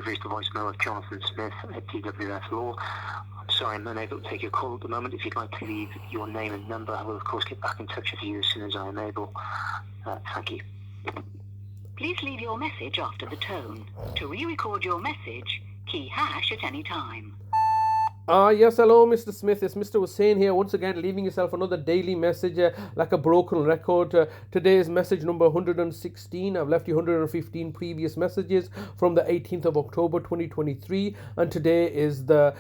You've reached the voicemail of Jonathan Smith at DWF Law. I'm sorry I'm unable to take your call at the moment. If you'd like to leave your name and number, I will of course get back in touch with you as soon as I am able. Thank you. Please leave your message after the tone. To re-record your message, key hash at any time. Yes, hello, Mr. Smith. It's Mr. Hussain here, once again, leaving yourself another daily message like a broken record. Today is message number 116. I've left you 115 previous messages from the 18th of October 2023, and today is the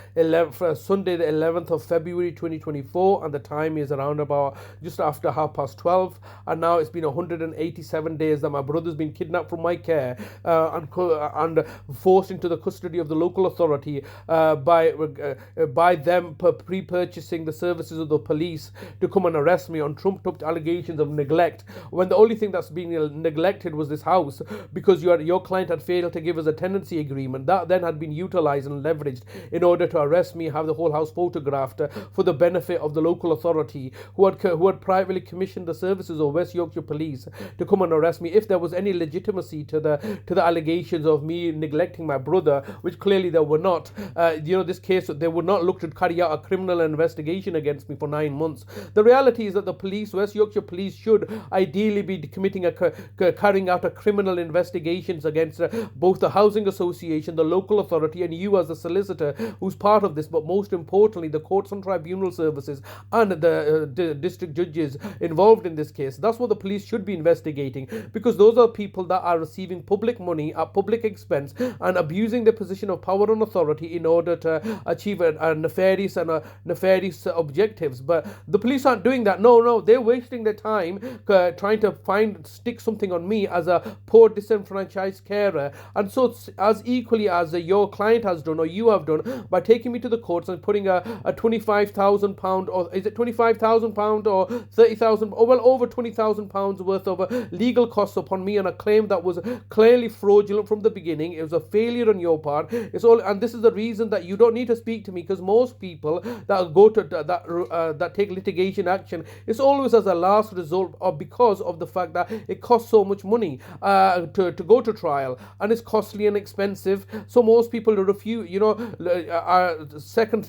Sunday, the 11th of February 2024, and the time is around about just after 12:30. And now it's been 187 days that my brother's been kidnapped from my care and forced into the custody of the local authority by them pre-purchasing the services of the police to come and arrest me on trumped-up allegations of neglect, when the only thing that's being neglected was this house, because your client had failed to give us a tenancy agreement. That then had been utilized and leveraged in order to arrest me, have the whole house photographed for the benefit of the local authority who had privately commissioned the services of West Yorkshire Police to come and arrest me if there was any legitimacy to the allegations of me neglecting my brother, which clearly there were not. This case, they would not look to carry out a criminal investigation against me for 9 months. The reality is that the police, West Yorkshire Police, should ideally be carrying out a criminal investigations against both the housing association, the local authority, and you as a solicitor who's part of this, but most importantly the courts and tribunal services and the district judges involved in this case. That's what the police should be investigating, because those are people that are receiving public money at public expense and abusing their position of power and authority in order to achieve nefarious objectives. But the police aren't doing that. No, they're wasting their time trying to stick something on me as a poor disenfranchised carer. And so as equally as your client has done, or you have done, by taking me to the courts and putting a £25,000, or is it £25,000 or 30,000, or well over £20,000 worth of legal costs upon me on a claim that was clearly fraudulent from the beginning. It was a failure on your part. And this is the reason that you don't need to speak to me, because most people that go to that take litigation action, it's always as a last result, or because of the fact that it costs so much money to go to trial, and it's costly and expensive. So most people refuse, second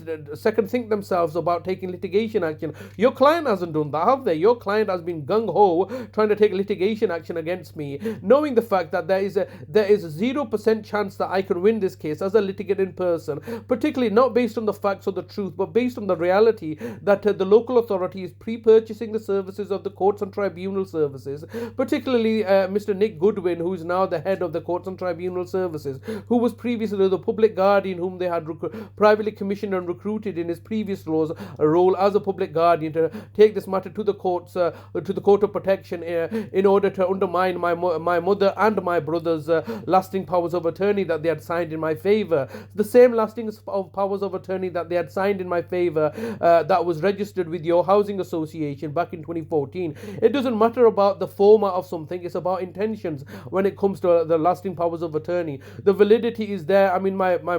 think themselves about taking litigation action. Your client hasn't done that, have they? Your client has been gung-ho trying to take litigation action against me, knowing the fact that there is a 0% chance that I can win this case as a litigant in person, particularly not based on the facts or the truth, but based on the reality that the local authority is pre-purchasing the services of the courts and tribunal services, particularly Mr. Nick Goodwin, who is now the head of the courts and tribunal services, who was previously the public guardian whom they had privately commissioned and recruited in his previous role as a public guardian to take this matter to the courts, to the court of protection, in order to undermine my mother and my brother's lasting powers of attorney that they had signed in my favour. The same lasting powers of attorney that they had signed in my favour, that was registered with your housing association back in 2014. It doesn't matter about the format of something, it's about intentions when it comes to the lasting powers of attorney. The validity is there. I mean,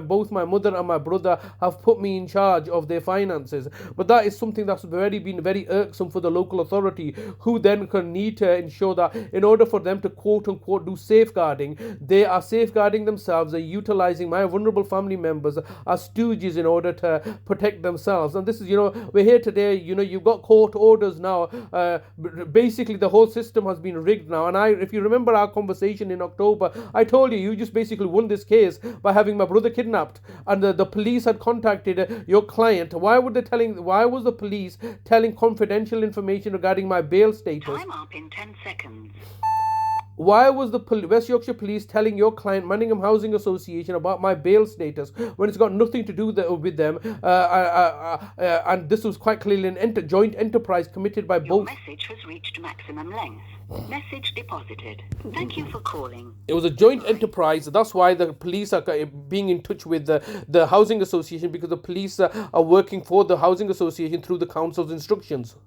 both my mother and my brother have put me in charge of their finances, but that is something that's been very irksome for the local authority, who then can need to ensure that in order for them to quote unquote do safeguarding, they are safeguarding themselves and utilizing my vulnerable family members as stooges in order to protect themselves. And this is, we're here today, you've got court orders now. Basically the whole system has been rigged now. And if you remember our conversation in October, I told you just basically won this case by having my brother kidnapped, and the police had contacted your client. Why was the police telling confidential information regarding my bail status? Time up in 10 seconds. Why was the West Yorkshire Police telling your client, Manningham Housing Association, about my bail status when it's got nothing to do with them? And this was quite clearly an joint enterprise committed by both. Your message has reached maximum length. Message deposited. Thank you for calling. It was a joint enterprise. That's why the police are being in touch with the housing association, because the police are working for the housing association through the council's instructions.